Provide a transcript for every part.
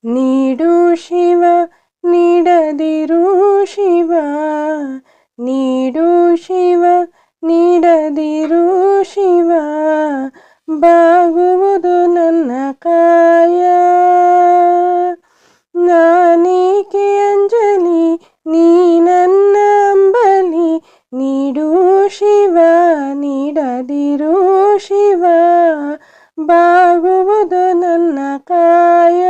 ನೀಡು ಶಿವ ನೀಡದಿರು ಶಿವ, ನೀಡು ಶಿವ ನೀಡದಿರು ಶಿವ, ಬಾಗುವುದು ನನ್ನ ಕಾಯ. ನಾನೇಕೆ ಅಂಜಲಿ ನೀ ನನ್ನ ಅಂಬಲಿ, ನೀಡು ಶಿವ ನೀಡದಿರು ಶಿವ, ಬಾಗುವುದು ನನ್ನ ಕಾಯ.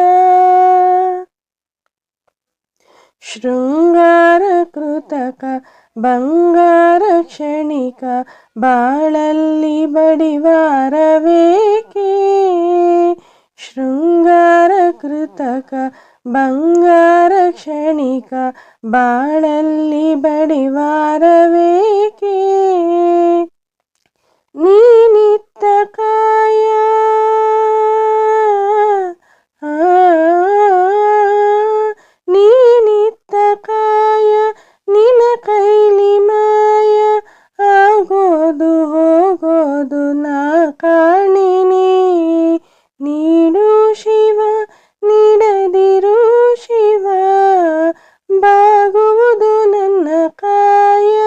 ಶೃಂಗಾರ ಕೃತಕ ಬಂಗಾರ ಕ್ಷಣಿಕ, ಬಾಳಲ್ಲಿ ಬಡಿವಾರವೇಕೆ. ಶೃಂಗಾರ ಕೃತಕ ಬಂಗಾರ ಕ್ಷಣಿಕ, ಬಾಳಲ್ಲಿ ಬಡಿವಾರವೇಕೆ. ನೀನಿತ್ತ ಕಾಯ ನೀನಿತ್ತ ಕಾಯ, ನಿನ ಕೈಲಿ ಮಾಯ ಆಗೋದು ಹೋಗೋದು ನಾ ಕಾಣಿನಿ. ನೀಡು ಶಿವ ನೀಡದಿರು ಶಿವ, ಬಾಗುವುದು ನನ್ನ ಕಾಯ.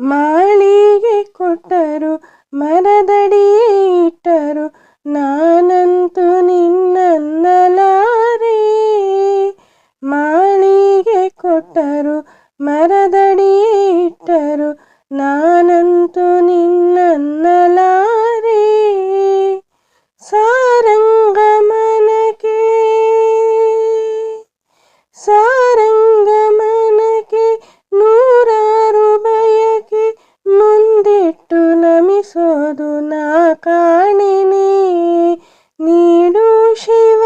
ಮಾಳಿಗೆ ಕೊಟ್ಟರು ಮರದಡಿಯೇ ಇಟ್ಟರು, ನಾನಂತೂ ನಿನ್ನನ್ನಲಾರೆ. ಮಾಳಿಗೆ ಕೊಟ್ಟರು ಮರದಡಿಯೇ ಇಟ್ಟರು, ನಾನಂತೂ ನಿನ್ನನ್ನಲಾರೆ. ಸಾರಂಗಮನಕ್ಕೆ ಸಾರಂಗಮನಕ್ಕೆ ನೂರಾರು ಬಯಕೆ, ಮುಂದಿಟ್ಟು ನಮಿಸೋದು ನಾ ಕಾಣಿನಿ. ನೀಡು ಶಿವ